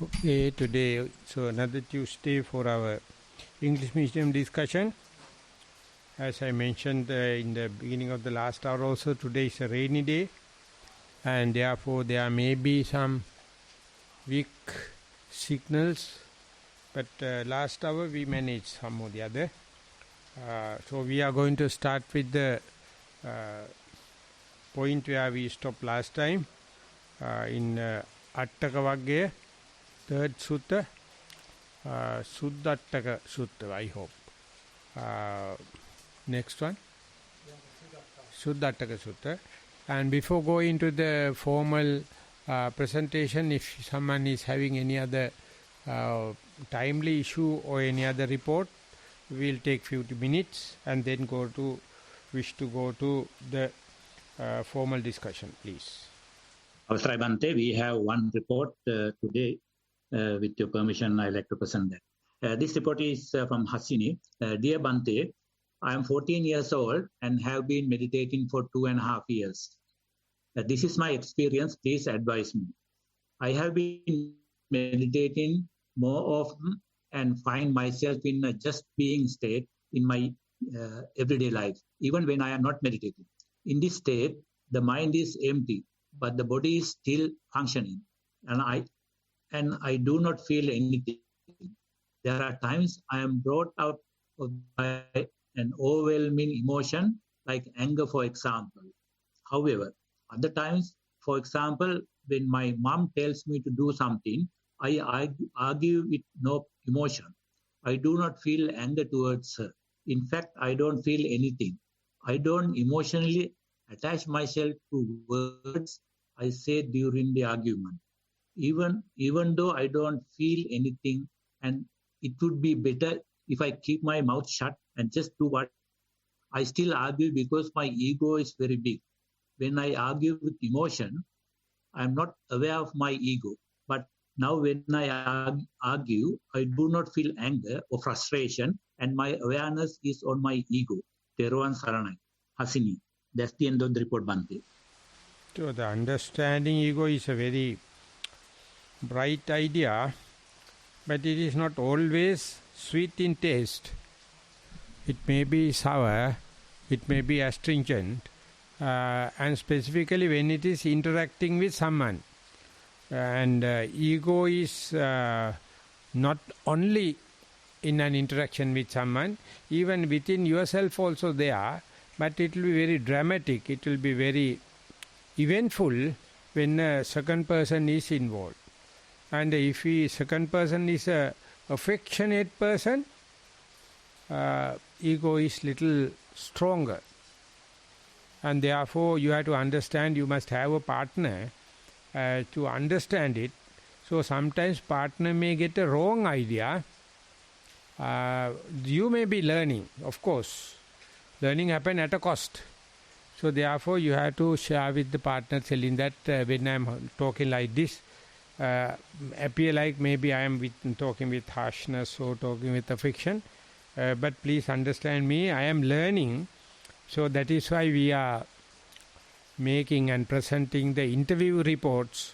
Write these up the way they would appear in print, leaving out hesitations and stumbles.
Okay, today, so another Tuesday for our English medium discussion. As I mentioned in the beginning of the last hour also, today is a rainy day and therefore there may be some weak signals, but last hour we managed some or the other. So we are going to start with the point where we stopped last time in Attaka Vagga, third sutta, Suddattaka Sutta, I hope. Next one, Suddattaka Sutta. And before going into the formal presentation, if someone is having any other timely issue or any other report, we'll take few minutes and then wish to go to the formal discussion, please. Avasrai Bhante, we have one report today. With your permission, I'd like to present that. This report is from Hasini. Dear Bhante, I am 14 years old and have been meditating for 2.5 years. This is my experience. Please advise me. I have been meditating more often and find myself in a just being state in my everyday life, even when I am not meditating. In this state, the mind is empty, but the body is still functioning, and I do not feel anything. There are times I am brought out by an overwhelming emotion like anger, for example. However, other times, for example, when my mom tells me to do something, I argue with no emotion. I do not feel anger towards her. In fact, I don't feel anything. I don't emotionally attach myself to words I say during the argument. Even though I don't feel anything, and it would be better if I keep my mouth shut and just do what I still argue because my ego is very big. When I argue with emotion, I'm not aware of my ego. But now when I argue, I do not feel anger or frustration, and my awareness is on my ego. Thero and Nissarana. Hasini. That's the end of the report, Bhante. So the understanding ego is a very bright idea, but it is not always sweet in taste. It may be sour, it may be astringent, and specifically when it is interacting with someone. And ego is not only in an interaction with someone, even within yourself also there, but it will be very dramatic, it will be very eventful when a second person is involved. And if the second person is a affectionate person, ego is little stronger. And therefore you have to understand, you must have a partner to understand it. So sometimes partner may get a wrong idea. You may be learning, of course. Learning happen at a cost. So therefore you have to share with the partner, telling that when I am talking like this, appear like maybe I am talking with harshness or talking with affection, but please understand me, I am learning. So that is why we are making and presenting the interview reports.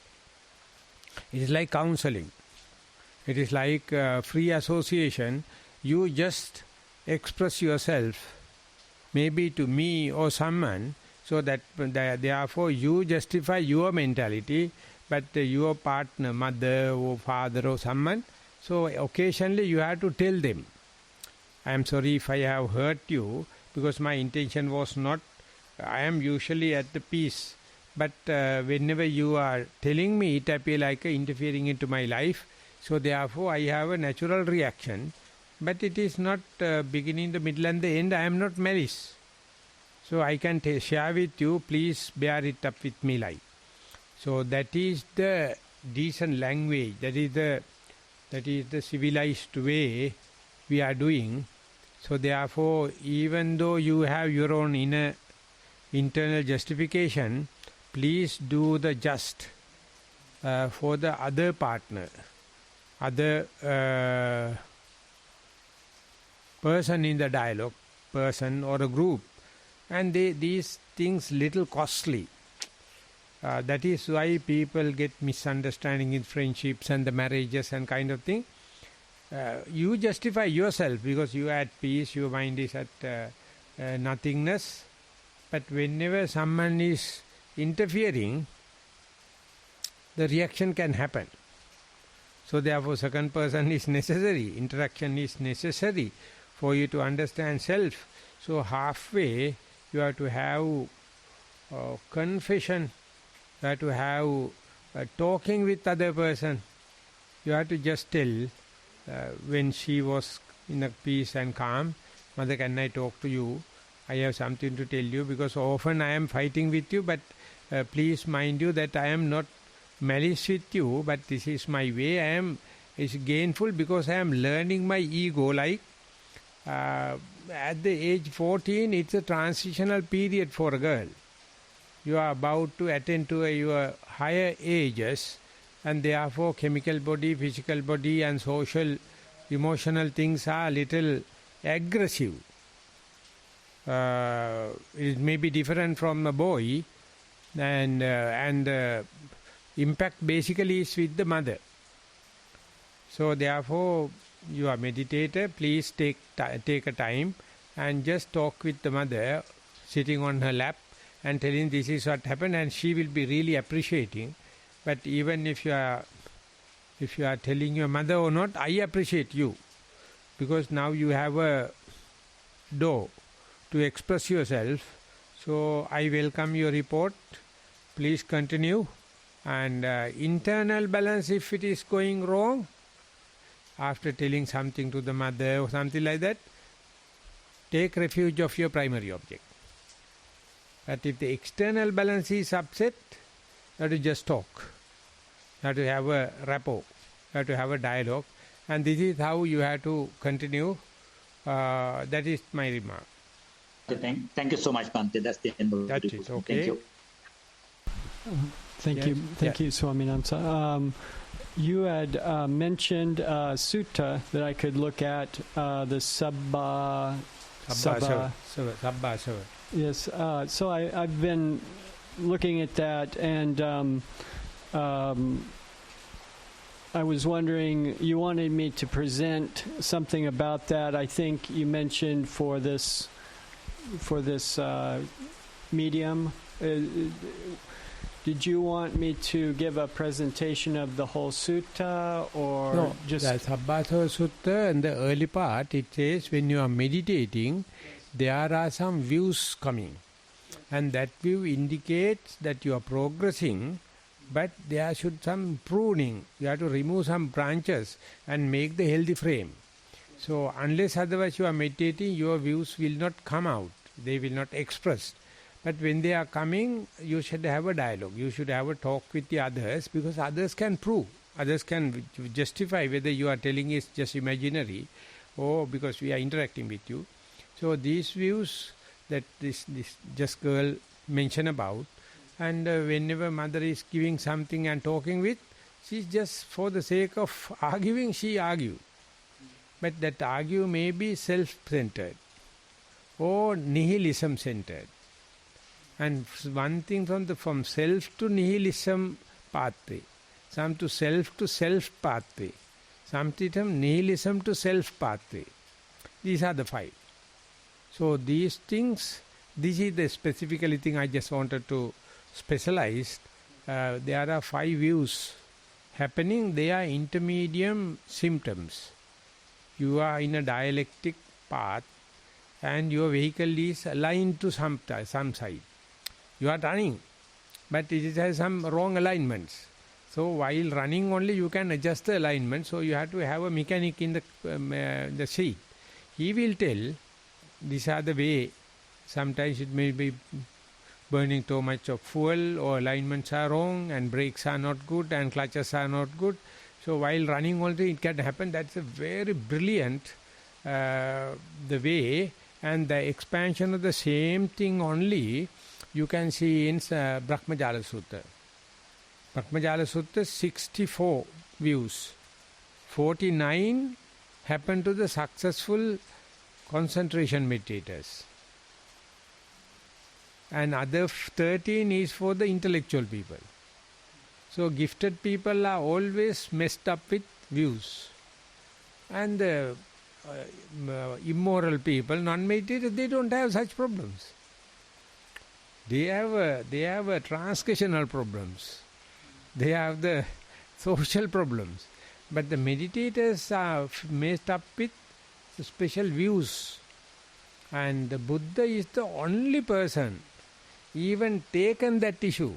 It is like counseling, it is like free association. You just express yourself maybe to me or someone, so that therefore you justify your mentality, but your partner, mother or father or someone, so occasionally you have to tell them, I am sorry if I have hurt you, because my intention was not, I am usually at the peace, but whenever you are telling me, it appears like interfering into my life, so therefore I have a natural reaction, but it is not beginning, the middle and the end, I am not malice. So I can share with you, please bear it up with me like. So that is the decent language, that is the civilized way we are doing. So therefore, even though you have your own internal justification, please do the just for the other partner, other person in the dialogue, person or a group. And these things little costly. That is why people get misunderstanding in friendships and the marriages and kind of thing. You justify yourself because you are at peace, your mind is at nothingness. But whenever someone is interfering, the reaction can happen. So therefore second person is necessary, interaction is necessary for you to understand self. So halfway you have to have confession, you have to have talking with other person. You have to just tell when she was in a peace and calm, Mother, can I talk to you? I have something to tell you, because often I am fighting with you, but please mind you that I am not malice with you, but this is my way. It's gainful because I am learning my ego. Like at the age 14, it's a transitional period for a girl. You are about to attend to your higher ages, and therefore chemical body, physical body and social, emotional things are a little aggressive. It may be different from a boy, and impact basically is with the mother. So therefore, you are meditator, please take a time and just talk with the mother, sitting on her lap and telling this is what happened, and she will be really appreciating. But even if you are telling your mother or not, I appreciate you, because now you have a door to express yourself. So I welcome your report. Please continue. And internal balance, if it is going wrong, after telling something to the mother or something like that, take refuge of your primary object. But if the external balance is upset, you have to just talk. You have to have a rapport. You have to have a dialogue. And this is how you have to continue. That is my remark. Thank you so much, Bhante. That's the end of the report. That's okay. Thank you. Thank you, Swaminatha. You had mentioned sutta that I could look at, the Sabba. Yes, so I've been looking at that, and I was wondering, you wanted me to present something about that. I think you mentioned for this medium. Did you want me to give a presentation of the whole sutta, or no, just... the Sabbasava Sutta, in the early part, it says when you are meditating, there are some views coming. And that view indicates that you are progressing, but there should some pruning. You have to remove some branches and make the healthy frame. So unless otherwise you are meditating, your views will not come out. They will not express. But when they are coming, you should have a dialogue. You should have a talk with the others, because others can prove. Others can justify whether you are telling is just imaginary or because we are interacting with you. So these views that this just girl mentioned about, and whenever mother is giving something and talking with, she's just for the sake of arguing, she argue. But that argue may be self-centered or nihilism-centered. And one thing from self to nihilism pathway, some to self pathway, something from nihilism to self pathway. These are the 5. So these things, this is the specifically thing I just wanted to specialize. There are 5 views happening. They are intermediate symptoms. You are in a dialectic path and your vehicle is aligned to some side. You are running, but it has some wrong alignments. So while running only you can adjust the alignment. So you have to have a mechanic in the seat. He will tell, these are the way. Sometimes it may be burning too much of fuel, or alignments are wrong, and brakes are not good, and clutches are not good. So while running only it can happen. That's a very brilliant the way, and the expansion of the same thing only you can see in Brahmajala Sutta. Brahmajala Sutta, 64 views. 49 happen to the successful concentration meditators. and other 13 is for the intellectual people. So gifted people are always messed up with views. And the immoral people, non-meditative, they don't have such problems. They have transactional problems. They have the social problems. But the meditators are messed up with special views. And the Buddha is the only person even taken that issue.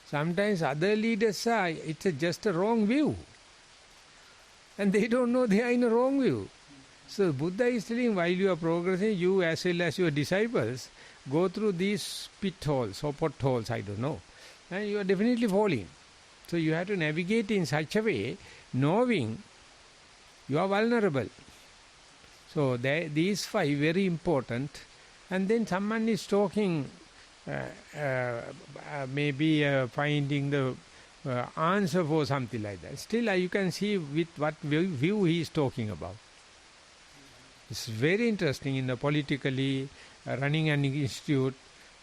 Sometimes other leaders are, it's just a wrong view. And they don't know they are in a wrong view. So Buddha is telling, while you are progressing, you as well as your disciples, go through these pitfalls or potholes, I don't know. And you are definitely falling. So you have to navigate in such a way, knowing you are vulnerable. So these 5 very important. And then someone is talking, maybe finding the answer for something like that. Still you can see with what view he is talking about. It's very interesting in the politically running an institute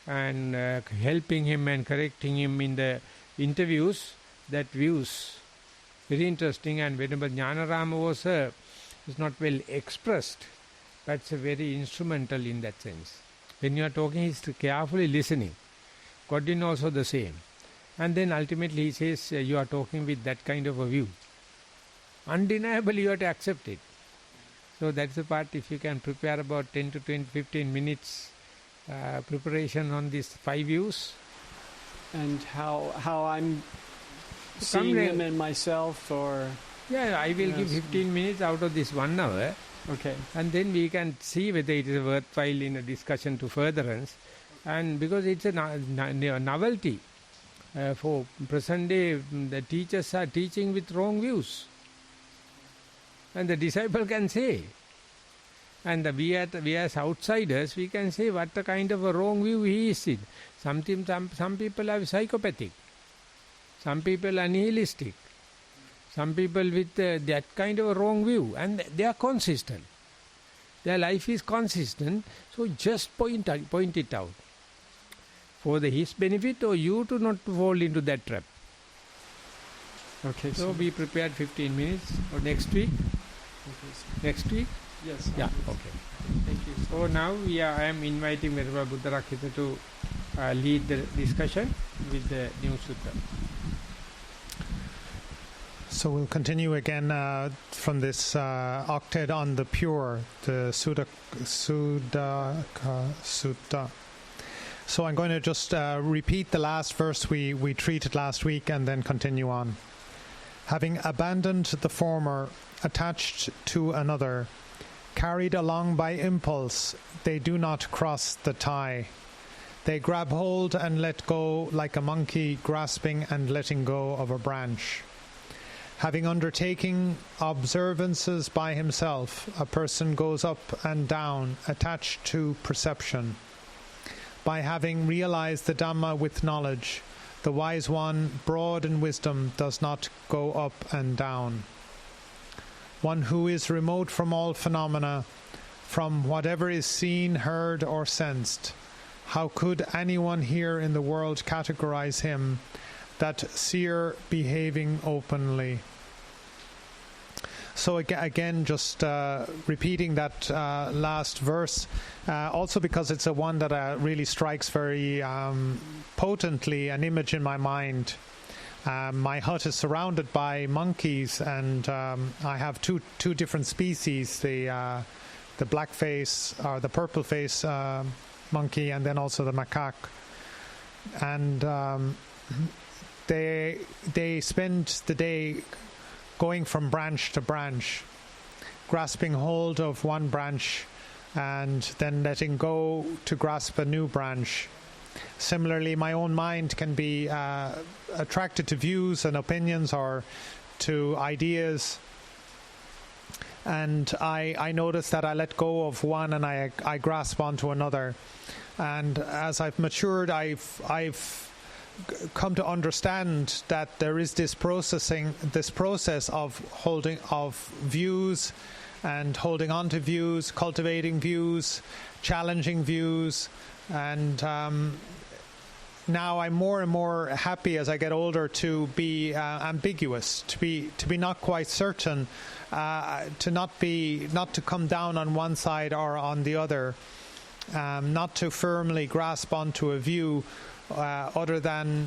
and helping him and correcting him in the interviews, that views. Very interesting. And Venerable Jnanarama was not well expressed, but it's very instrumental in that sense. When you are talking, he's carefully listening. Godwin also the same. And then ultimately he says, you are talking with that kind of a view. Undeniably you have to accept it. So that's the part, if you can prepare about 10 to 15 minutes preparation on these 5 views. And how I'm seeing them in myself, or... Yeah, I will give 15 minutes out of this 1 hour. Okay. And then we can see whether it is worthwhile in a discussion to furtherance. And because it's a novelty. For present day, the teachers are teaching with wrong views. And the disciple can say. And we as outsiders, we can say what a kind of a wrong view he is in. Some people are psychopathic. Some people are nihilistic. Some people with that kind of a wrong view. And they are consistent. Their life is consistent. So just point it out. For his benefit, or you to not fall into that trap. Okay. So be prepared 15 minutes or next week. Okay, next week? Yes. Yeah, okay. Thank you. So now I am inviting Venerable Buddha Rakkhita to lead the discussion with the new sutta. So we'll continue again from this octet on the pure, the Sutta. So I'm going to just repeat the last verse we treated last week and then continue on. Having abandoned the former, attached to another, carried along by impulse, they do not cross the tie. They grab hold and let go like a monkey grasping and letting go of a branch. Having undertaken observances by himself, a person goes up and down, attached to perception. By having realized the Dhamma with knowledge, the wise one, broad in wisdom, does not go up and down. One who is remote from all phenomena, from whatever is seen, heard, or sensed, how could anyone here in the world categorize him, that seer behaving openly? So again, just repeating that last verse, also because it's a one that really strikes very potently an image in my mind. My hut is surrounded by monkeys, and I have two different species: the black face or the purple face monkey, and then also the macaque. And they spend the day going from branch to branch, grasping hold of one branch and then letting go to grasp a new branch. Similarly, my own mind can be attracted to views and opinions or to ideas, and I notice that I let go of one and I grasp onto another. And as I've matured, I've come to understand that there is this process of holding of views and holding on to views, cultivating views, challenging views, And now I'm more and more happy as I get older to be ambiguous, to be not quite certain, to not to come down on one side or on the other, not to firmly grasp onto a view, other than,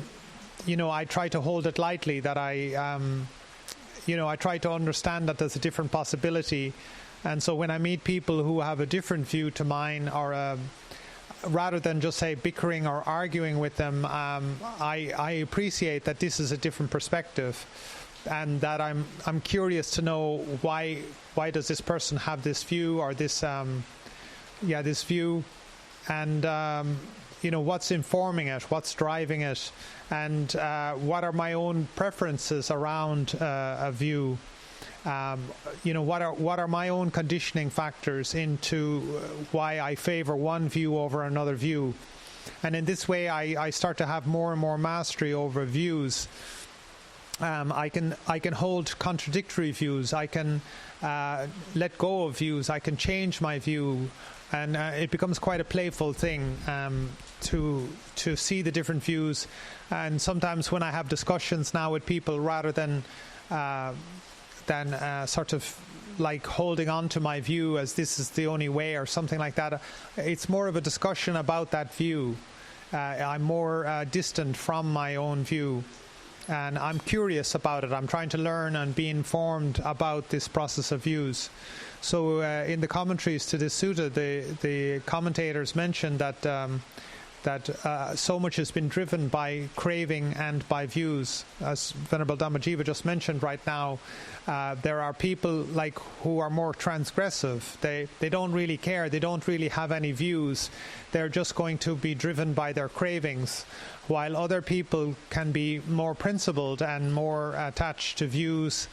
I try to hold it lightly, that I try to understand that there's a different possibility. And so when I meet people who have a different view to mine, or rather than just say bickering or arguing with them, I appreciate that this is a different perspective, and that I'm curious to know why does this person have this view, or this this view, and what's informing it, what's driving it, and what are my own preferences around a view. What are my own conditioning factors into why I favor one view over another view. And in this way I start to have more and more mastery over views. I can hold contradictory views, I can let go of views, I can change my view, and it becomes quite a playful thing to see the different views. And sometimes when I have discussions now with people, rather than sort of like holding on to my view as this is the only way or something like that, it's more of a discussion about that view. I'm more distant from my own view, and I'm curious about it. I'm trying to learn and be informed about this process of views. So in the commentaries to this sutta, the commentators mentioned that so much has been driven by craving and by views. As Venerable Dhammajiva just mentioned right now, there are people who are more transgressive. They don't really care. They don't really have any views. They're just going to be driven by their cravings, while other people can be more principled and more attached to views,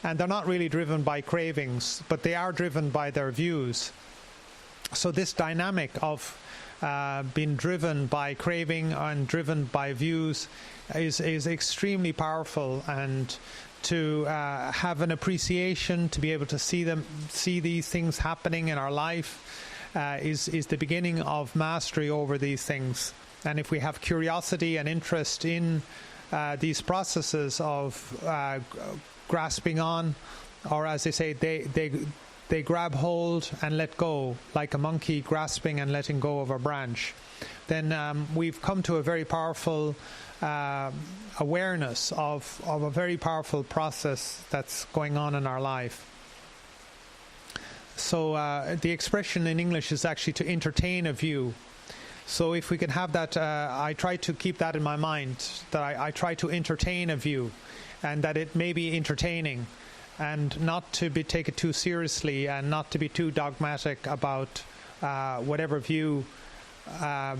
and they're not really driven by cravings, but they are driven by their views. So this dynamic of being driven by craving and driven by views is extremely powerful, and to have an appreciation, to be able to see these things happening in our life, is the beginning of mastery over these things. And if we have curiosity and interest in these processes of grasping on, or as they say, they grab hold and let go, like a monkey grasping and letting go of a branch, then we've come to a very powerful awareness of a very powerful process that's going on in our life. So the expression in English is actually to entertain a view. So if we can have that, I try to keep that in my mind, that I try to entertain a view, and that it may be entertaining, and not to be taken too seriously, and not to be too dogmatic about whatever view that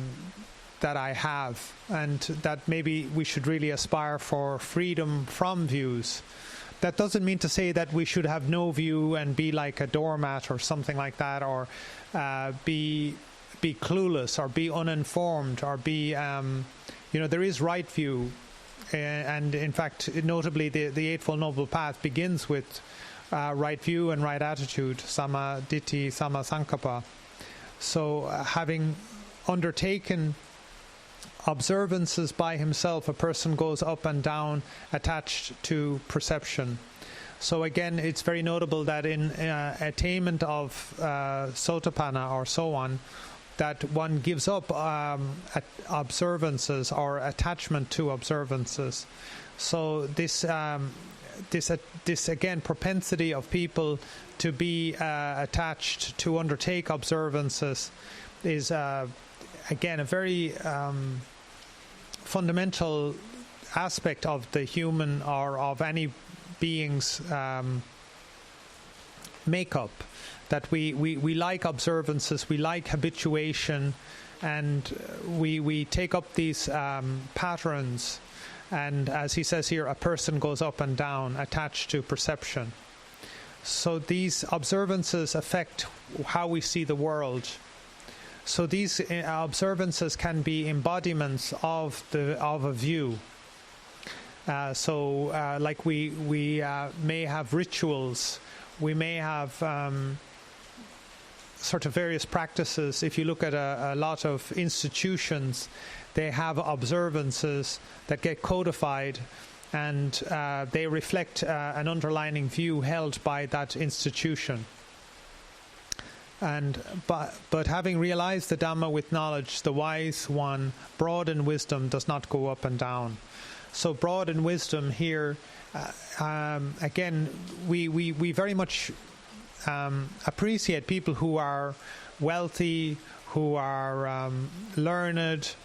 I have, and that maybe we should really aspire for freedom from views. That doesn't mean to say that we should have no view and be like a doormat or something like that, or be clueless, or be uninformed, or be there is right view. And in fact, notably, the Eightfold Noble Path begins with right view and right attitude, sama ditti, sama sankappa. So having undertaken observances by himself, a person goes up and down attached to perception. So again, it's very notable that in attainment of sotapanna or so on, that one gives up observances or attachment to observances. So this again, propensity of people to be attached, to undertake observances, is again a very fundamental aspect of the human, or of any being's makeup. That we like observances, we like habituation, and we take up these patterns, and as he says here, a person goes up and down attached to perception. So these observances affect how we see the world. So these observances can be embodiments of a view. Like we may have rituals, we may have sort of various practices, if you look at a lot of institutions, they have observances that get codified, and they reflect an underlying view held by that institution. But having realized the Dhamma with knowledge, the wise one, broad in wisdom, does not go up and down. So broad in wisdom here, again, we very much appreciate people who are wealthy, who are learned,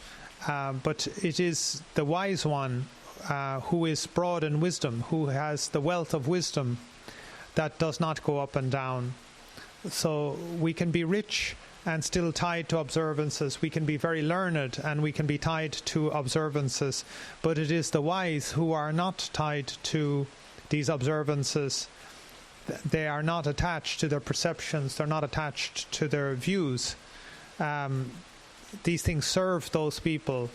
but it is the wise one who is broad in wisdom, who has the wealth of wisdom, that does not go up and down. So we can be rich and still tied to observances. We can be very learned and we can be tied to observances. But it is the wise who are not tied to these observances. They are not attached to their perceptions. They're not attached to their views. These things serve those people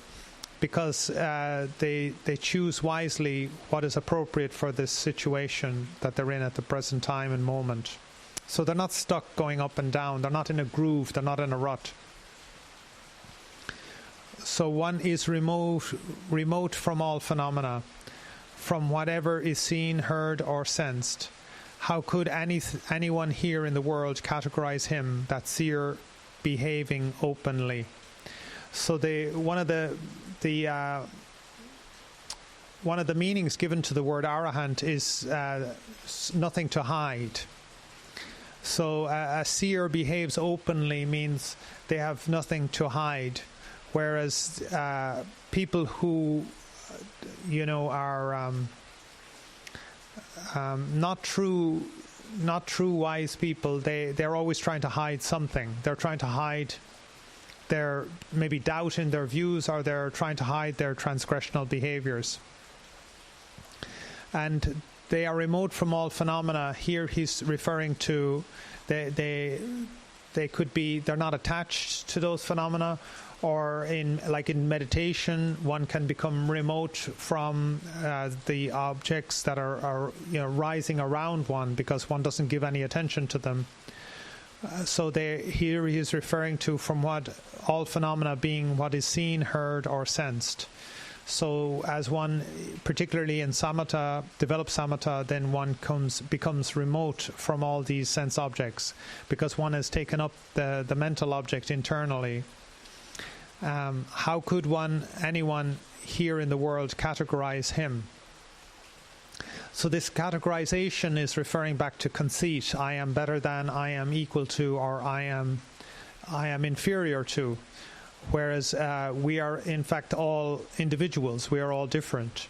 because they choose wisely what is appropriate for this situation that they're in at the present time and moment. So they're not stuck going up and down. They're not in a groove. They're not in a rut. So one is remote from all phenomena, from whatever is seen, heard, or sensed. How could anyone here in the world categorize him, that seer, behaving openly? So one of the meanings given to the word arahant is nothing to hide. So a seer behaves openly means they have nothing to hide, whereas people who, are not true wise people, they're always trying to hide something. They're trying to hide their maybe doubt in their views, or they're trying to hide their transgressional behaviors. And they are remote from all phenomena. Here he's referring to they could be, they're not attached to those phenomena, or in meditation, one can become remote from the objects that are rising around one, because one doesn't give any attention to them. So here he is referring to from what all phenomena being what is seen, heard, or sensed. So as one, particularly in samatha, develops samatha, then one becomes remote from all these sense objects, because one has taken up the mental object internally. How could anyone here in the world categorize him? So this categorization is referring back to conceit. I am better than, I am equal to, or I am inferior to. Whereas we are in fact all individuals, we are all different.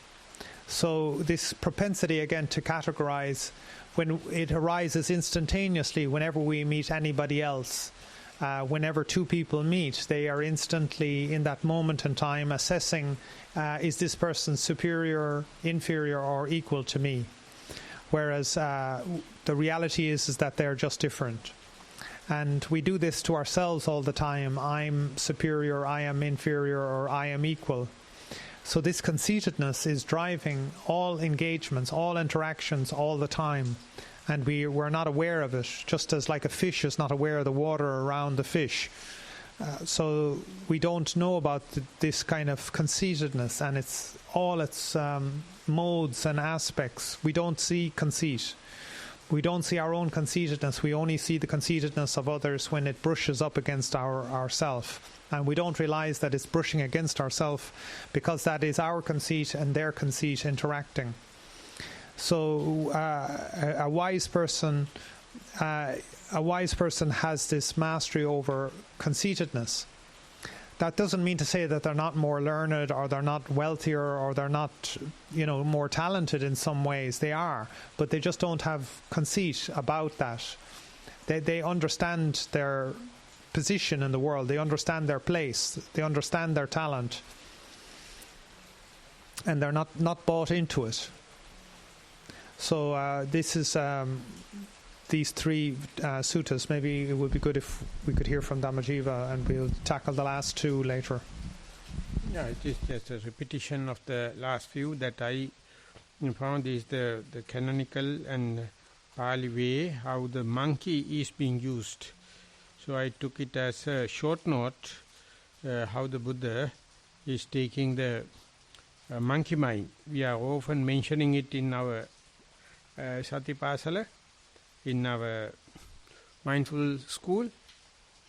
So this propensity again to categorize, when it arises instantaneously whenever we meet anybody else, whenever two people meet, they are instantly in that moment in time assessing, is this person superior, inferior, or equal to me? Whereas the reality is that they're just different. And we do this to ourselves all the time. I'm superior, I am inferior, or I am equal. So this conceitedness is driving all engagements, all interactions all the time. And we're not aware of it, just as like a fish is not aware of the water around the fish. So we don't know about this kind of conceitedness and its modes and aspects. We don't see conceit. We don't see our own conceitedness. We only see the conceitedness of others when it brushes up against ourself. And we don't realize that it's brushing against ourself, because that is our conceit and their conceit interacting. So a wise person has this mastery over conceitedness. That doesn't mean to say that they're not more learned, or they're not wealthier, or they're not, more talented in some ways. They are, but they just don't have conceit about that. They understand their position in the world. They understand their place. They understand their talent, and they're not bought into it. So this is these three suttas. Maybe it would be good if we could hear from Dhammajiva, and we'll tackle the last two later. Yeah, it is just a repetition of the last few that I found is the canonical and Pali way how the monkey is being used. So I took it as a short note how the Buddha is taking the monkey mind. We are often mentioning it in our Satipasala, in our mindful school,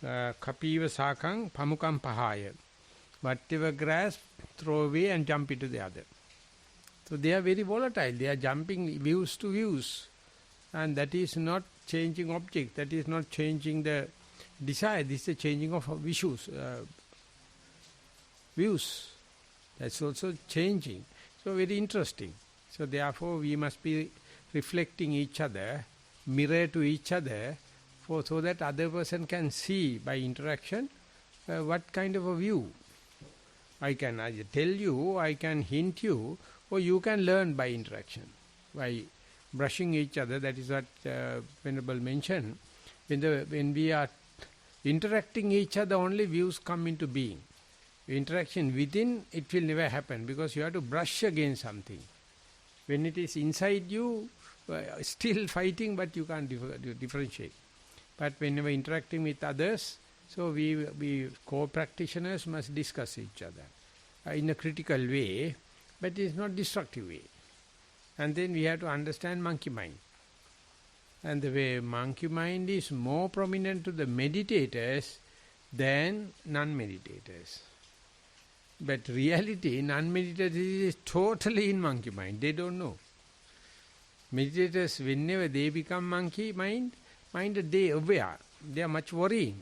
Kapiva Sakang Pamukam Pahaya. Whatever grasp, throw away and jump into the other. So they are very volatile. They are jumping views to views. And that is not changing object. That is not changing the desire. This is a changing of views. That's also changing. So very interesting. So therefore we must be reflecting each other, mirror to each other, so that other person can see by interaction what kind of a view. I can tell you, I can hint you, or you can learn by interaction, by brushing each other. That is what Venerable mentioned. When we are interacting each other, only views come into being. Interaction within, it will never happen, because you have to brush against something. When it is inside you, still fighting, but you can't differentiate. But whenever interacting with others, so we co-practitioners must discuss each other in a critical way, but it is not destructive way. And then we have to understand monkey mind. And the way monkey mind is more prominent to the meditators than non-meditators. But reality, non-meditators is totally in monkey mind. They don't know. Meditators, whenever they become monkey minded, they aware. They are much worrying.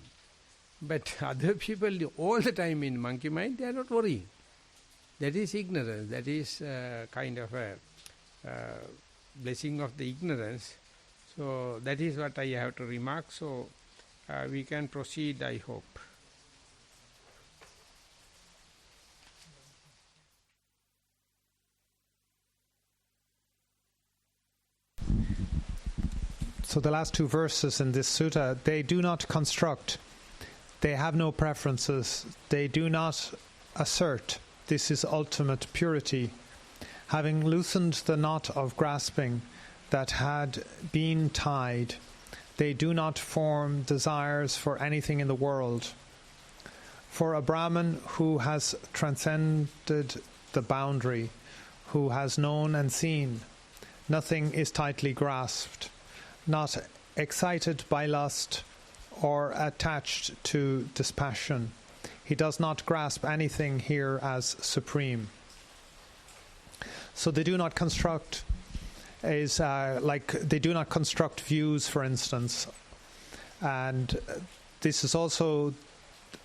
But other people, all the time in monkey mind, they are not worrying. That is ignorance. That is kind of a blessing of the ignorance. So that is what I have to remark. So we can proceed, I hope. So the last two verses in this sutta, they do not construct, they have no preferences, they do not assert. This is ultimate purity. Having loosened the knot of grasping that had been tied, they do not form desires for anything in the world. For a Brahman who has transcended the boundary, who has known and seen, nothing is tightly grasped, not excited by lust or attached to dispassion. He does not grasp anything here as supreme. So they do not construct is like they do not construct views, for instance. And this is also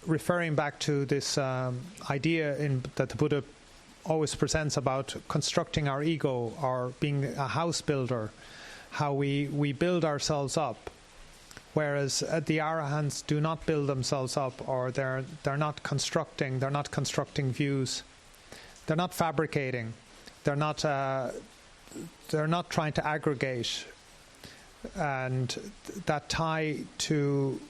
referring back to this idea that the Buddha always presents about constructing our ego or being a house builder, how we build ourselves up, whereas the Arahants do not build themselves up, or they're not constructing views, they're not fabricating, they're not trying to aggregate, and that tie to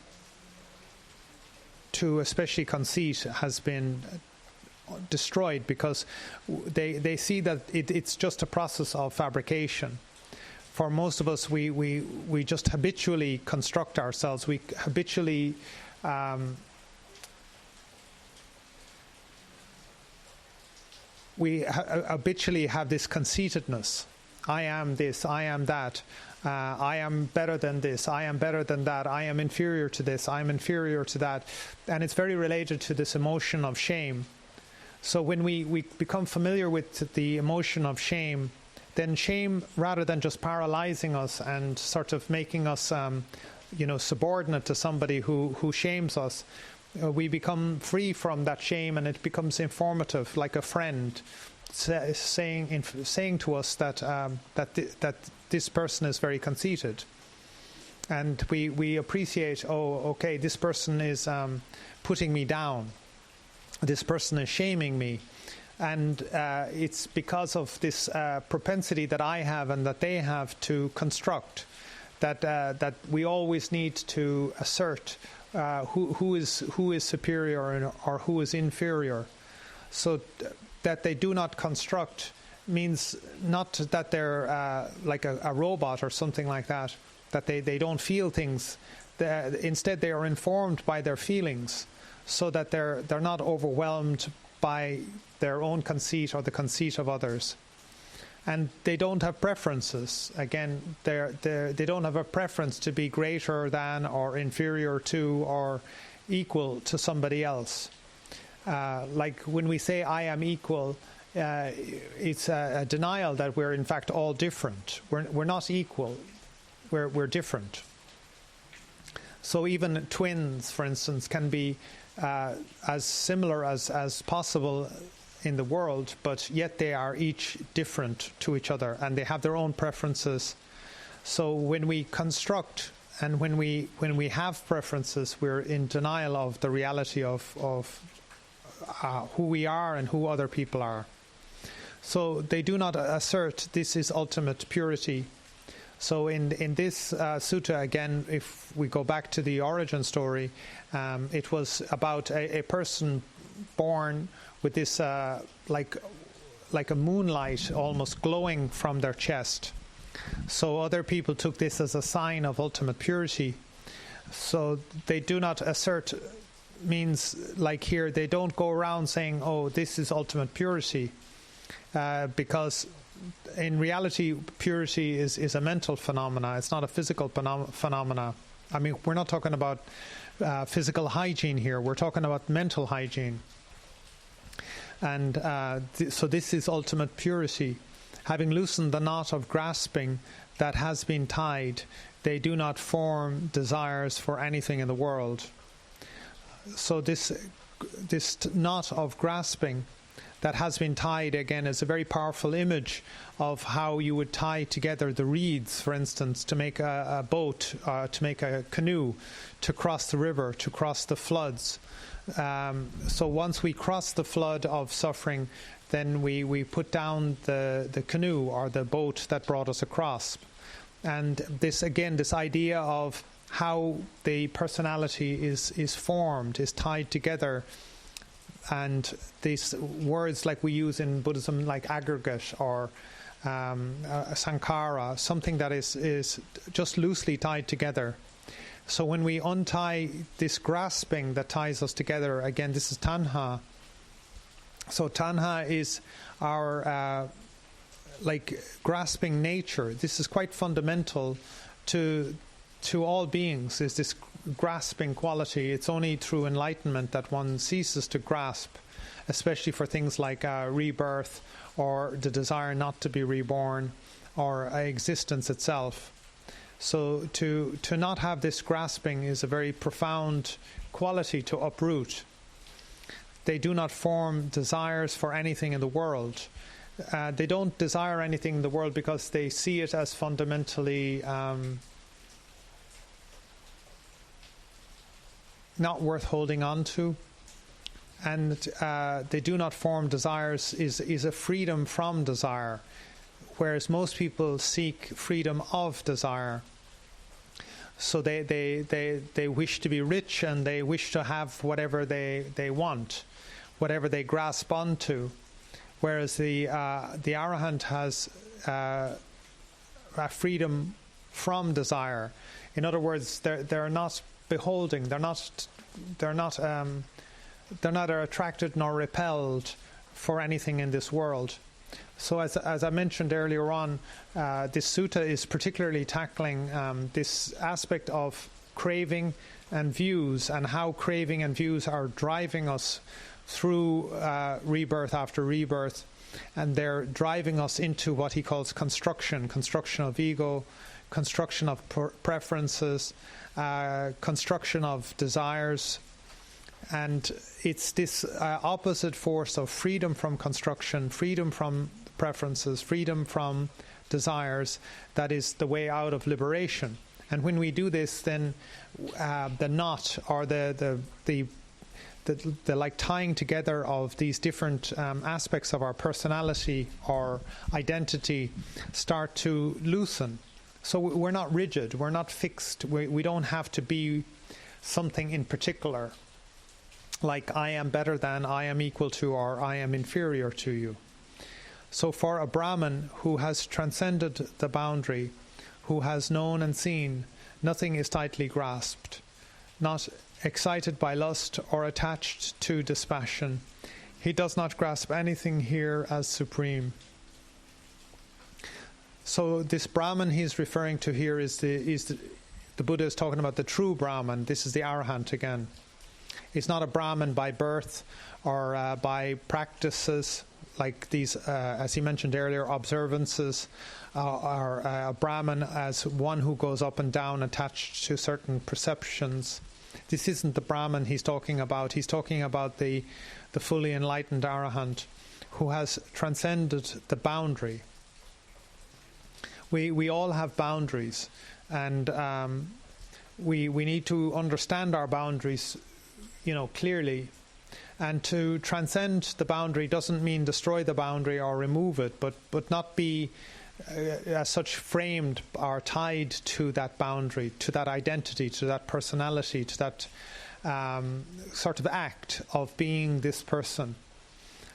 especially conceit has been destroyed, because they see that it's just a process of fabrication. For most of us, we just habitually construct ourselves. We habitually have this conceitedness. I am this, I am that, I am better than this, I am better than that, I am inferior to this, I am inferior to that. And it's very related to this emotion of shame. So when we become familiar with the emotion of shame, then shame, rather than just paralyzing us and sort of making us subordinate to somebody who shames us, we become free from that shame, and it becomes informative, like a friend saying to us that this person is very conceited, and we appreciate, okay, this person is putting me down, this person is shaming me, and it's because of this propensity that I have and that they have to construct, that we always need to assert who is superior or who is inferior, so that they do not construct means not that they're like a robot or something like that, that they don't feel things. Instead, they are informed by their feelings, so that they're not overwhelmed by their own conceit or the conceit of others. And they don't have preferences. Again, they don't have a preference to be greater than or inferior to or equal to somebody else. Like when we say I am equal, it's a denial that we're in fact all different. We're not equal. We're different. So even twins, for instance, can be as similar as possible in the world, but yet they are each different to each other, and they have their own preferences. So when we construct and when we have preferences, we're in denial of the reality of who we are and who other people are. So they do not assert this is ultimate purity. So in this sutta, again, if we go back to the origin story, it was about a person born with this like a moonlight almost glowing from their chest. So other people took this as a sign of ultimate purity. So they do not assert, means like here, they don't go around saying, oh, this is ultimate purity, because in reality, purity is a mental phenomena. It's not a physical phenomena. I mean, we're not talking about physical hygiene here. We're talking about mental hygiene. And so this is ultimate purity. Having loosened the knot of grasping that has been tied, they do not form desires for anything in the world. So this knot of grasping that has been tied, again, is a very powerful image of how you would tie together the reeds, for instance, to make a boat, to make a canoe, to cross the river, to cross the floods. So once we cross the flood of suffering, then we put down the canoe or the boat that brought us across. And this, again, this idea of how the personality is formed, is tied together. And these words like we use in Buddhism, like aggregate or sankhara, something that is just loosely tied together. So when we untie this grasping that ties us together, again, this is tanha. So tanha is our like grasping nature. This is quite fundamental to all beings, is this grasping quality. It's only through enlightenment that one ceases to grasp, especially for things like rebirth or the desire not to be reborn or existence itself. So to not have this grasping is a very profound quality to uproot. They do not form desires for anything in the world. They don't desire anything in the world because they see it as fundamentally not worth holding on to. And they do not form desires is a freedom from desire, whereas most people seek freedom of desire. So they wish to be rich and they wish to have whatever they want, whatever they grasp onto, whereas the Arahant has a freedom from desire. In other words, they're not beholding. They're not attracted nor repelled for anything in this world. So as I mentioned earlier on, this sutta is particularly tackling this aspect of craving and views, and how craving and views are driving us through rebirth after rebirth, and they're driving us into what he calls construction of ego, construction of preferences, construction of desires. And it's this opposite force of freedom from construction, freedom from preferences, freedom from desires, that is the way out of liberation. And when we do this, then the knot, or the like tying together of these different aspects of our personality or identity, start to loosen. So we're not rigid, we're not fixed, we don't have to be something in particular, like I am better than, I am equal to, or I am inferior to you. So for a Brahman who has transcended the boundary, who has known and seen, nothing is tightly grasped, not excited by lust or attached to dispassion. He does not grasp anything here as supreme. So this Brahman he's referring to here is the Buddha is talking about the true Brahman. This is the Arahant again. It's not a Brahman by birth or by practices like these, as he mentioned earlier, observances, or a Brahman as one who goes up and down attached to certain perceptions. This isn't the Brahman he's talking about. He's talking about the fully enlightened Arahant who has transcended the boundary. We all have boundaries, and we need to understand our boundaries, clearly. And to transcend the boundary doesn't mean destroy the boundary or remove it, but not be as such framed or tied to that boundary, to that identity, to that personality, to that sort of act of being this person.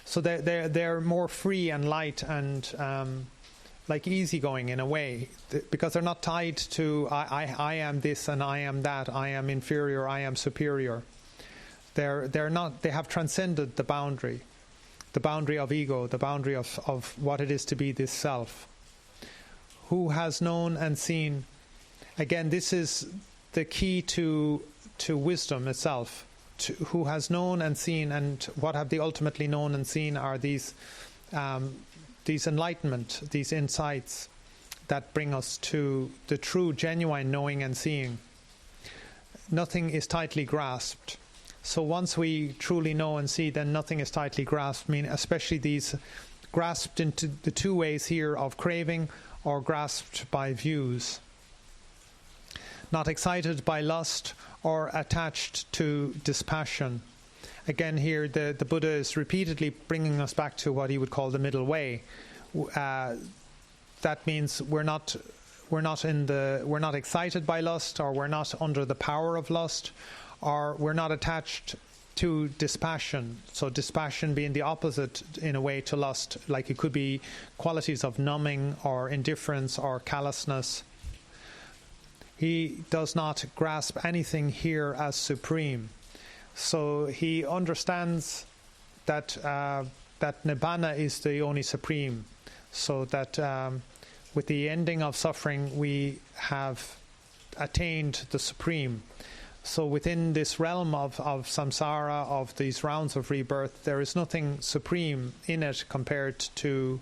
So they're more free and light and like easygoing in a way, because they're not tied to I am this and I am that, I am inferior, I am superior. They're not. They have transcended the boundary of ego, the boundary of what it is to be this self. Who has known and seen? Again, this is the key to wisdom itself. Who has known and seen, and what have they ultimately known and seen are these enlightenment, these insights that bring us to the true, genuine knowing and seeing. Nothing is tightly grasped. So once we truly know and see, then nothing is tightly grasped. I mean, especially these grasped into the two ways here of craving or grasped by views. Not excited by lust or attached to dispassion. Again, here the Buddha is repeatedly bringing us back to what he would call the middle way. That means we're not excited by lust, or we're not under the power of lust, or we're not attached to dispassion. So dispassion being the opposite in a way to lust, like it could be qualities of numbing or indifference or callousness. He does not grasp anything here as supreme. So he understands that nibbana is the only supreme. So that with the ending of suffering we have attained the supreme. So within this realm of samsara, of these rounds of rebirth, there is nothing supreme in it compared to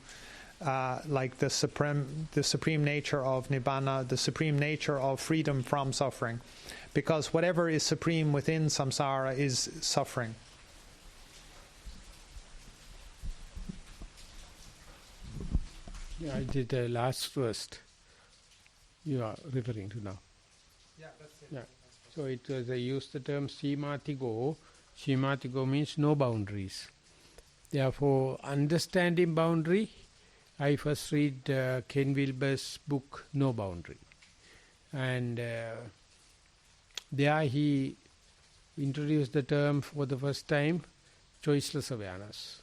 like the supreme nature of nibbana, the supreme nature of freedom from suffering. Because whatever is supreme within samsara is suffering. Yeah, I did the last first. You are referring to now. Yeah, that's it. Yeah. So it was, I used the term Simatigo. Simatigo means no boundaries. Therefore, understanding boundary, I first read Ken Wilber's book, No Boundary. And there he introduced the term for the first time, choiceless awareness.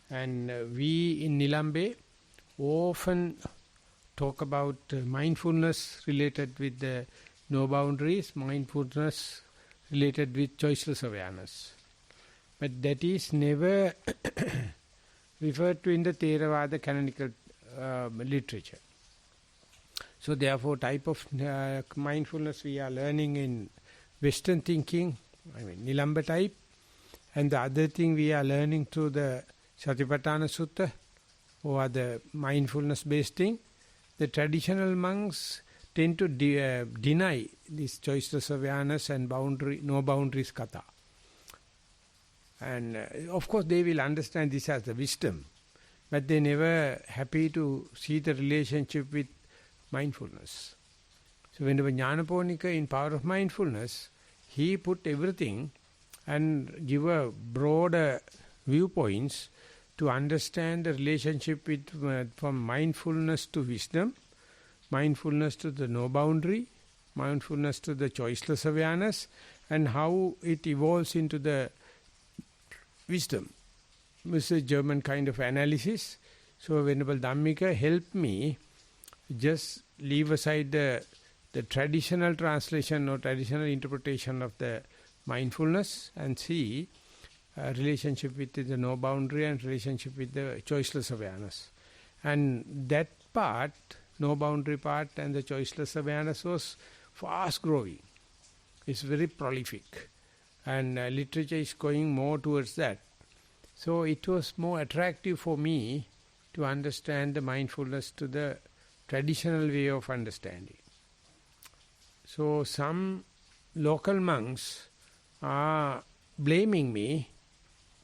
And we in Nilambe often talk about mindfulness related with the no boundaries, mindfulness related with choiceless awareness. But that is never referred to in the Theravada canonical literature. So therefore, type of mindfulness we are learning in Western thinking, Nilamba type, and the other thing we are learning through the Satipatthana Sutta, or the mindfulness-based thing, the traditional monks tend to deny this choiceless awareness and no boundaries kata. And of course they will understand this as the wisdom, but they never happy to see the relationship with mindfulness. So whenever Jnanaponika in Power of Mindfulness, he put everything and give a broader viewpoints to understand the relationship with, from mindfulness to wisdom, mindfulness to the no boundary, mindfulness to the choiceless awareness, and how it evolves into the wisdom. This is a German kind of analysis. So Venerable Dhammika helped me just leave aside the traditional translation or traditional interpretation of the mindfulness and see relationship with the no boundary and relationship with the choiceless awareness. And that part, no boundary part and the choiceless awareness was fast growing. It's very prolific. And literature is going more towards that. So it was more attractive for me to understand the mindfulness to the traditional way of understanding. So some local monks are blaming me,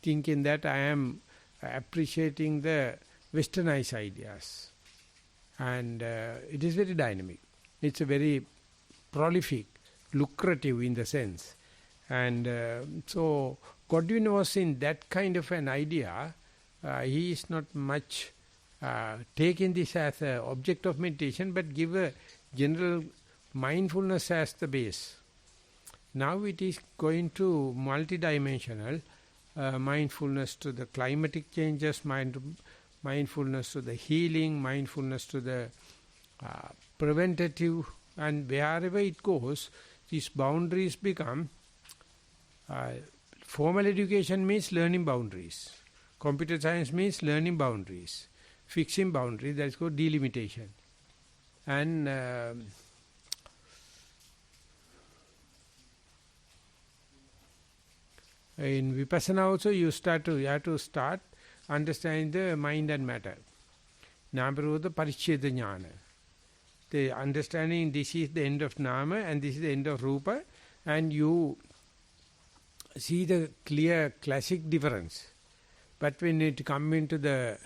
thinking that I am appreciating the westernized ideas. And it is very dynamic. It's a very prolific, lucrative in the sense. And so Godwin was in that kind of an idea. He is not much taking this as an object of meditation, but give a general mindfulness as the base. Now it is going to multidimensional mindfulness to the climatic changes, mindfulness to the healing, mindfulness to the preventative, and wherever it goes, these boundaries become, formal education means learning boundaries, computer science means learning boundaries, fixing boundaries, that is called delimitation. And in Vipassana also you have to start understanding the mind and matter. Namaruddha Paricheda Jnana. The understanding this is the end of Nama and this is the end of Rupa, and you see the clear classic difference. But when it comes into the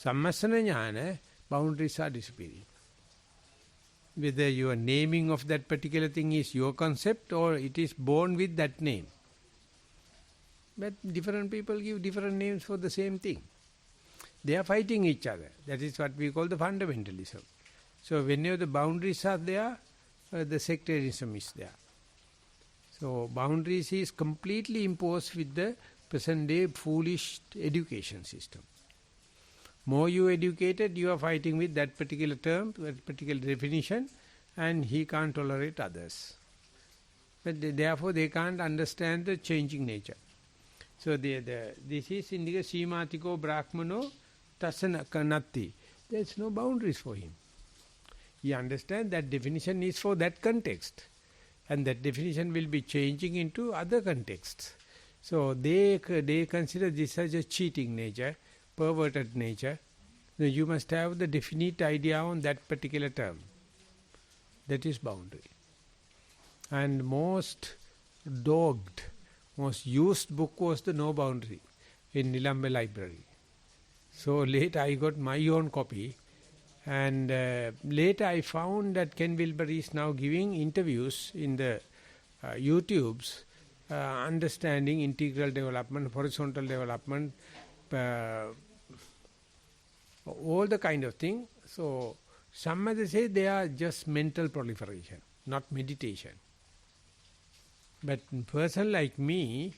Sammasana Jnana, boundaries are disappearing. Whether your naming of that particular thing is your concept or it is born with that name. But different people give different names for the same thing. They are fighting each other. That is what we call the fundamentalism. So whenever the boundaries are there, the sectarianism is there. So boundaries is completely imposed with the present day foolish education system. More you educated, you are fighting with that particular term, that particular definition, and he can't tolerate others. But therefore they can't understand the changing nature. So this is indica Simatiko Brahmano Tasanakanati. There is no boundaries for him. He understands that definition is for that context. And that definition will be changing into other contexts. So they consider this as a cheating nature, perverted nature. So you must have the definite idea on that particular term. That is boundary. And most dogged, most used book was the No Boundary in Nilambe Library. So later I got my own copy, and later I found that Ken Wilber is now giving interviews in the YouTubes, understanding integral development, horizontal development, all the kind of thing. So some others say they are just mental proliferation, not meditation. But a person like me,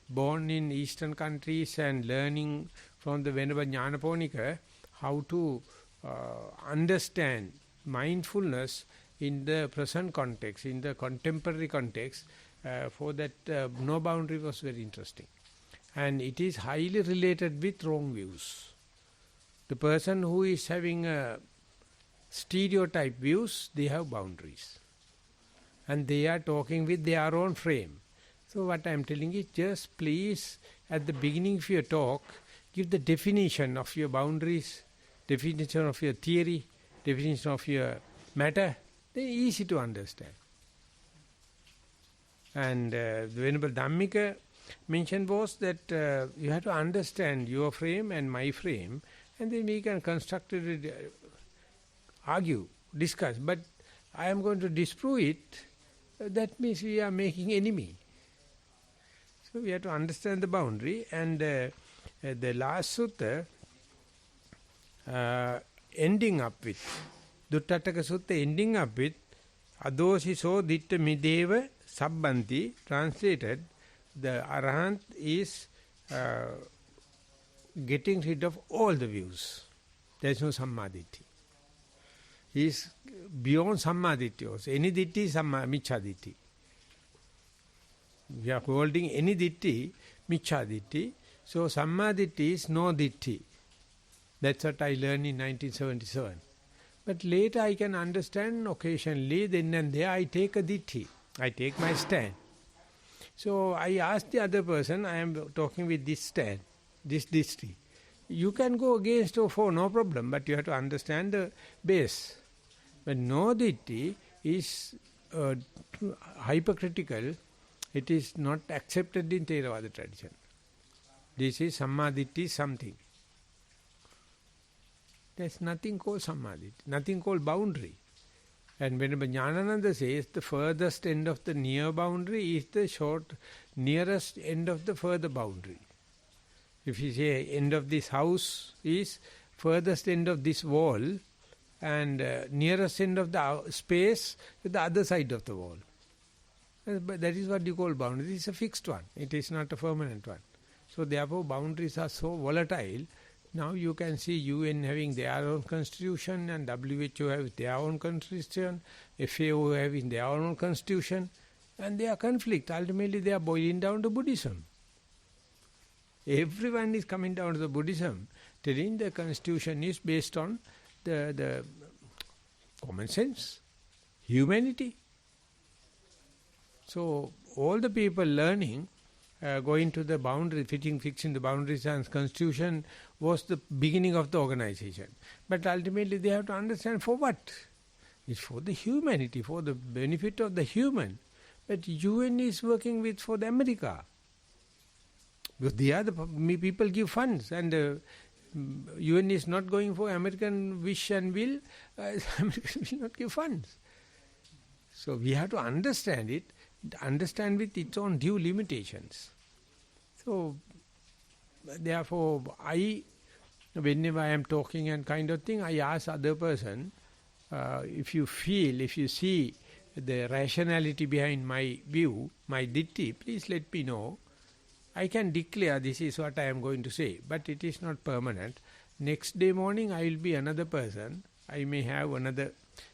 born in Eastern countries and learning from the Venerable Jnanaponika how to understand mindfulness in the present context, in the contemporary context, for that no boundary was very interesting. And it is highly related with wrong views. The person who is having stereotype views, they have boundaries. And they are talking with their own frame. So what I am telling is, just please, at the beginning of your talk, give the definition of your boundaries, definition of your theory, definition of your matter. They are easy to understand. And the Venerable Dhammika mentioned was that you have to understand your frame and my frame, and then we can constructively argue, discuss. But I am going to disprove it. That means we are making enemy. So we have to understand the boundary. And the last sutta ending up with, Duttataka Sutta ending up with, Adosiso Ditta Mideva Sabbanti, translated, the Arahant is getting rid of all the views. there is no Sammaditthi. He is beyond Sammaditthi also. Any Ditti is Micchaditti. We are holding any Ditti, Micchaditti. So Sammaditthi is no Ditti. That's what I learned in 1977. But later I can understand occasionally, then and there I take a Ditti. I take my stand. So I asked the other person, I am talking with this stand, this Ditti. You can go against or for, no problem, but you have to understand the base. But no Ditti is hypercritical. It is not accepted in Theravada tradition. This is Sammaditthi something. There's nothing called Sammaditthi, nothing called boundary. And whenever Jnanananda says the furthest end of the near boundary is the nearest end of the further boundary. If you say end of this house is furthest end of this wall, and nearest end of the space is the other side of the wall. But that is what you call boundary. It is a fixed one. It is not a permanent one. So therefore boundaries are so volatile. Now you can see UN having their own constitution and WHO having their own constitution, FAO having their own constitution, and they are conflict. Ultimately they are boiling down to Buddhism. Everyone is coming down to the Buddhism, telling the constitution is based on the common sense, humanity. So all the people learning, going to the boundary, fixing the boundaries and constitution was the beginning of the organization. But ultimately they have to understand for what? It's for the humanity, for the benefit of the human. But UN is working for the America. Because they are the people give funds, and UN is not going for American wish and will, American will not give funds. So we have to understand it, understand with its own due limitations. So therefore whenever I am talking and kind of thing, I ask other person, if you see the rationality behind my view, my ditti, please let me know. I can declare this is what I am going to say, but it is not permanent. Next day morning I will be another person. I may have another.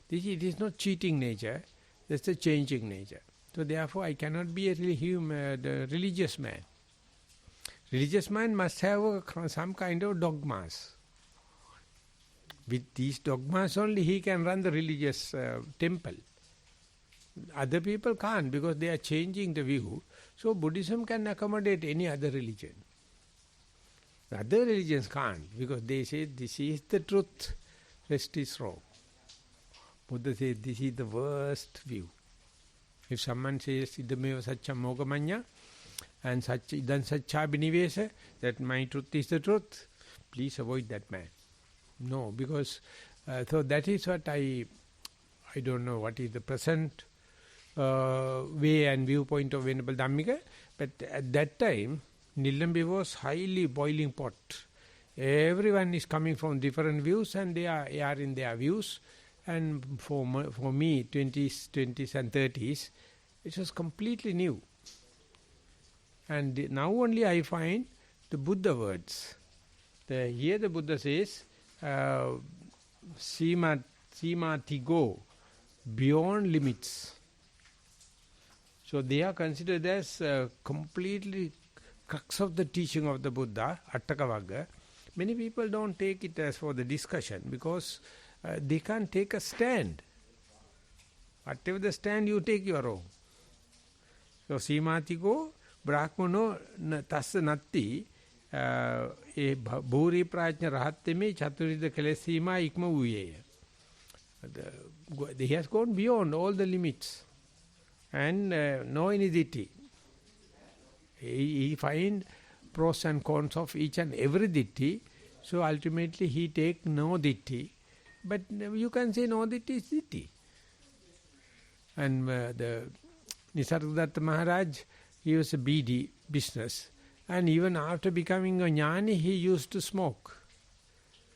It is not cheating nature, it's a changing nature. So therefore I cannot be a religious man. Religious man must have some kind of dogmas. With these dogmas only he can run the religious temple. Other people can't because they are changing the view. So Buddhism can accommodate any other religion. Other religions can't because they say this is the truth, rest is wrong. Buddha says this is the worst view. If someone says idameva saccam mogamanya and idan sacca binivesa, that my truth is the truth, please avoid that man. No, because so that is what I don't know what is the present way and viewpoint of Venerable Dhammika, but at that time Nilambi was highly boiling pot. Everyone is coming from different views and they are in their views, and for me 20s and 30s it was completely new. And now only I find the Buddha words. Here the Buddha says Simati go, beyond limits. So they are considered as completely crux of the teaching of the Buddha, Attakavagga. Many people don't take it as for the discussion because they can't take a stand. Whatever the stand you take, you are wrong. So Simatiko, Brahmano tassa natti bhuri prajna rahatteme chaturida kalesima ikma uyeya. He has gone beyond all the limits. And no iniditi. He find pros and cons of each and every ditti. So ultimately he take no ditti. But you can say no ditti is ditti. And the Nissarana Maharaj, he was a BD business. And even after becoming a jnani, he used to smoke.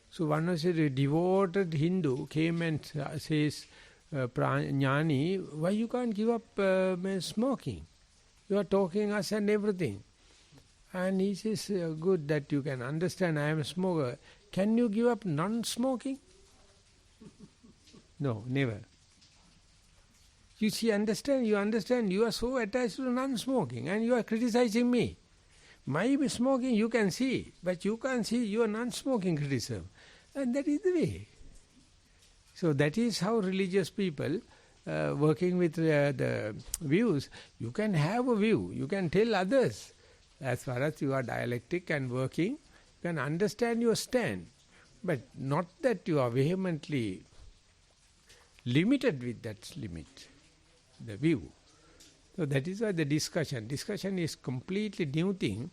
So one was a devoted Hindu came and says, Jnani, why you can't give up smoking? You are talking us and everything. And he says, good that you can understand I am a smoker. Can you give up non-smoking? No, never. You understand, you are so attached to non-smoking and you are criticizing me. My smoking you can see, but you can't see your non-smoking criticism. And that is the way. So that is how religious people working with the views, you can have a view, you can tell others. As far as you are dialectic and working, you can understand your stand. But not that you are vehemently limited with that limit, the view. So that is why the discussion is completely new thing.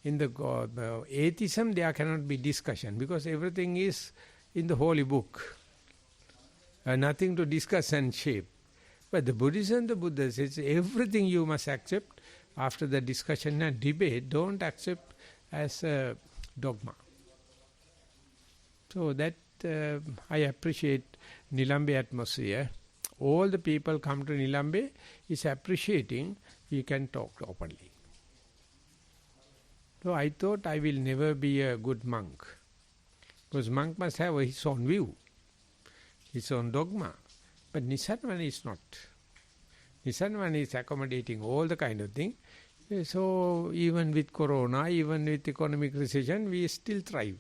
In the atheism there cannot be discussion because everything is in the holy book. Nothing to discuss and shape. But the Buddhism, the Buddha says everything you must accept after the discussion and debate, don't accept as a dogma. So that I appreciate Nilambe atmosphere. All the people come to Nilambe is appreciating we can talk openly. So I thought I will never be a good monk. Because monk must have his own view, his own dogma. But Nissarana is not. Nissarana is accommodating all the kind of thing. So even with corona, even with economic recession, we still thrive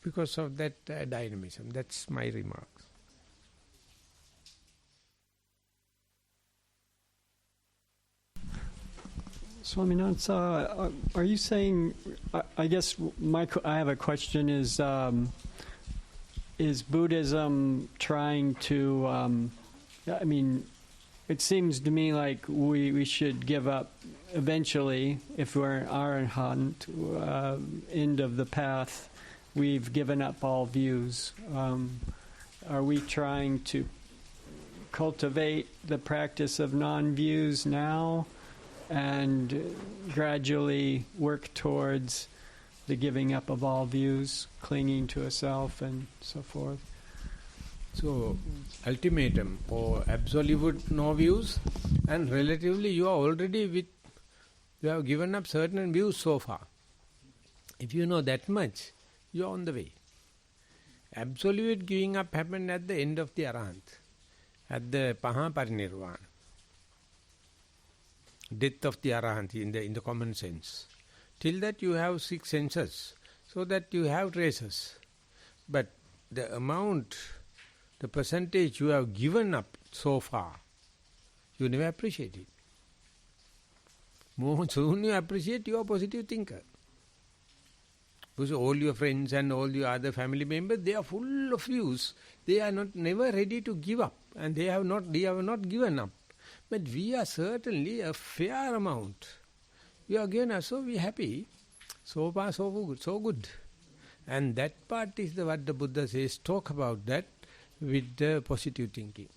because of that dynamism. That's my remark. Swaminatha, are you saying, I guess I have a question, is Buddhism trying to, it seems to me like we should give up eventually, if we're an arahant, end of the path, we've given up all views. Are we trying to cultivate the practice of non-views now and gradually work towards the giving up of all views, clinging to a self and so forth? So, ultimatum or absolute no views, and relatively you are already you have given up certain views so far. If you know that much, you are on the way. Absolute giving up happened at the end of the Arahant, at the Maha Parinirvana. Death of the Arahant in the common sense. Till that you have 6 senses, so that you have traces. But the amount, the percentage you have given up so far, you never appreciate it. More soon you appreciate, you are a positive thinker. Because all your friends and all your other family members, they are full of views. They are never ready to give up, and they have not given up. But we are certainly a fair amount. We are given up, so we are happy. So far, so good. And that part is what the Buddha says, talk about that with the positive thinking.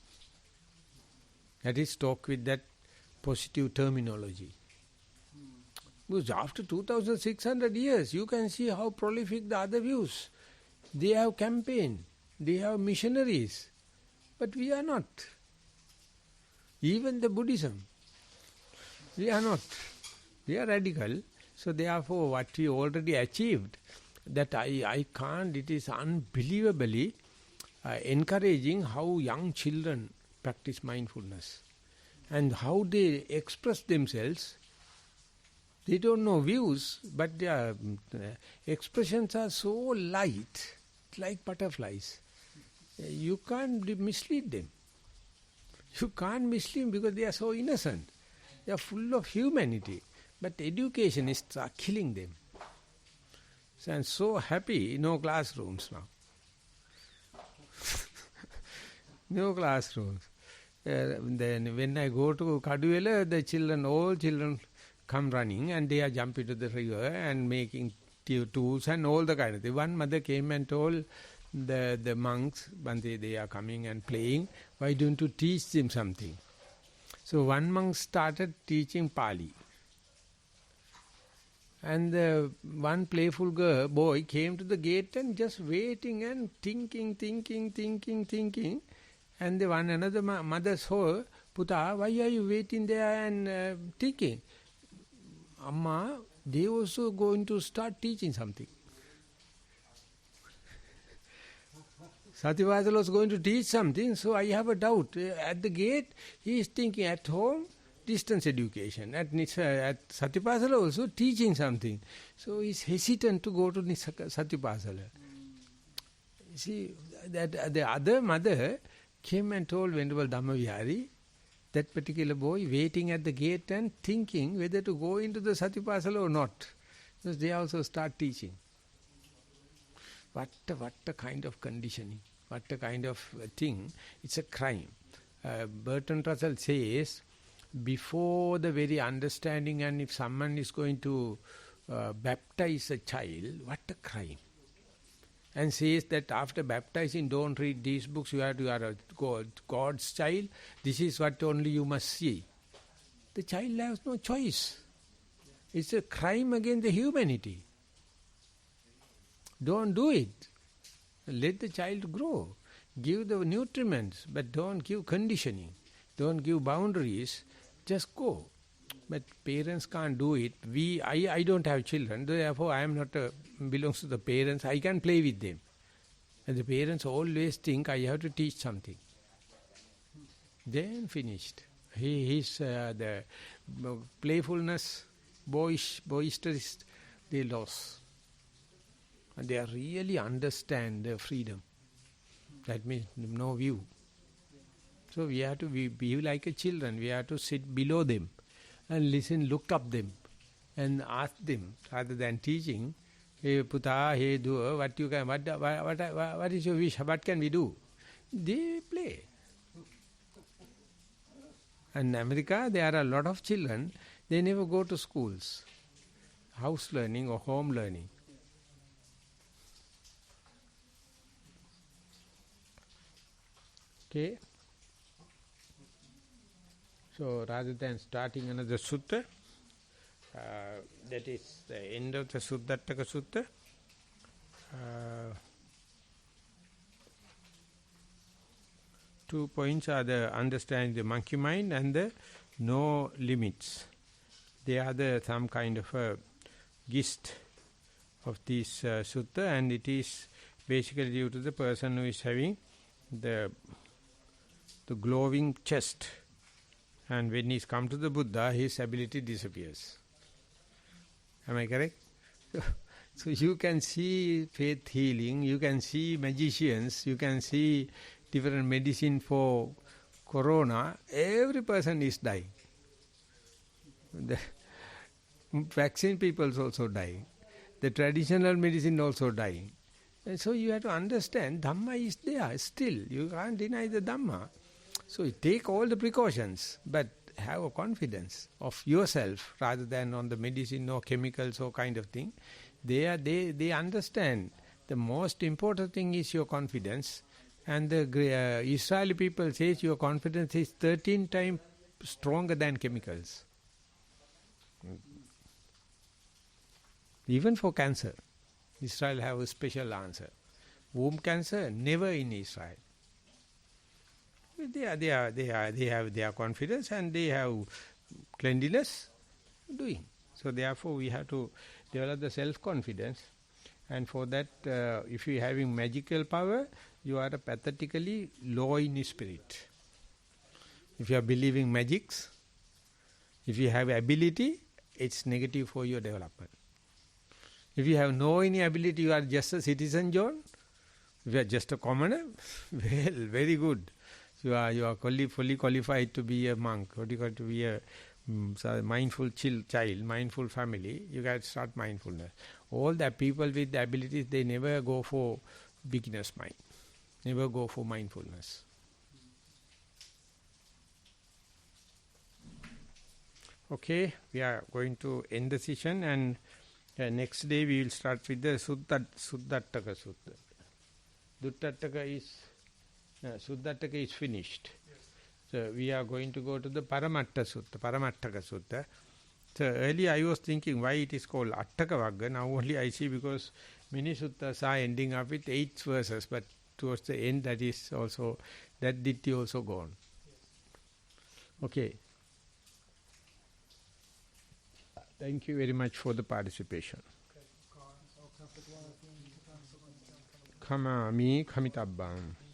That is, talk with that positive terminology. Because after 2,600 years, you can see how prolific the other views. They have campaign, they have missionaries. But we are not. Even the Buddhism, we are not. We are radical. So therefore what we already achieved, that I can't, it is unbelievably encouraging how young children practice mindfulness. And how they express themselves. They don't know views, but their expressions are so light, like butterflies. You can't mislead them. You can't mislead them because they are so innocent. They are full of humanity. But educationists are killing them. So I'm so happy, no classrooms now. No classrooms. Then when I go to Kaduwela, all children come running and they are jumping to the river and making tools and all the kind of thing. One mother came and told the monks, when they are coming and playing, why don't you teach them something? So one monk started teaching Pali. And one playful boy came to the gate and just waiting and thinking. And another mother saw, Puta, why are you waiting there and thinking? Amma, they also going to start teaching something. Satipasala was going to teach something, so I have a doubt. At the gate, he is thinking at home, distance education. At Satipasala also teaching something. So he is hesitant to go to Satipasala. See, that the other mother came and told Venerable Dhammavihari, that particular boy waiting at the gate and thinking whether to go into the Satipasala or not. Because they also start teaching. What a kind of conditioning, what a kind of thing. It's a crime. Bertrand Russell says, before the very understanding, and if someone is going to baptize a child, what a crime. And says that after baptizing, don't read these books, you are a God's child, this is what only you must see. The child has no choice. It's a crime against the humanity. Don't do it. Let the child grow. Give the nutriments, but don't give conditioning. Don't give boundaries. Just go. But parents can't do it. I don't have children, therefore I am not belongs to the parents. I can play with them. And the parents always think I have to teach something. Then finished. His the playfulness, boisterous, they lost. And they really understand the freedom. That means no view. So we have to be like a children. We have to sit below them and listen, look up them and ask them rather than teaching. Hey puta, hey do, what you can, what is your wish? What can we do? They play. And in America, there are a lot of children. They never go to schools, house learning or home learning. Okay. So rather than starting another sutta, that is the end of the Suddhattaka Sutta. 2 points are the understanding the monkey mind and the no limits. They are some kind of a gist of this sutta, and it is basically due to the person who is having the glowing chest. And when he's come to the Buddha, his ability disappears. Am I correct? So you can see faith healing, you can see magicians, you can see different medicine for corona. Every person is dying. The vaccine people is also dying. The traditional medicine also dying. And so you have to understand, Dhamma is there still. You can't deny the Dhamma. So you take all the precautions, but have a confidence of yourself rather than on the medicine or chemicals or kind of thing. They understand the most important thing is your confidence, and the Israeli people says your confidence is 13 times stronger than chemicals. Even for cancer, Israel have a special answer. Womb cancer, never in Israel. They have their confidence and they have cleanliness doing. So therefore we have to develop the self-confidence, and for that if you are having magical power, you are pathetically low in spirit. If you are believing magics, if you have ability, it's negative for your development. If you have no any ability, you are just a citizen, John. If you are just a commoner, well, very good. You are fully qualified to be a monk, or to be a mindful child, mindful family. You got to start mindfulness. All the people with the abilities, they never go for beginner's mind, never go for mindfulness. Okay, we are going to end the session, and next day we will start with the Suddhattaka Sutta. Suddhattaka is finished. Yes. So we are going to go to the Paramatta Sutta, Paramattaka Sutta. So earlier I was thinking why it is called Attaka Vagga. Now only I see because many suttas are ending up with 8 verses, but towards the end that is also, that ditti also gone. Yes. Okay. Thank you very much for the participation. Khamami Khamitabbam.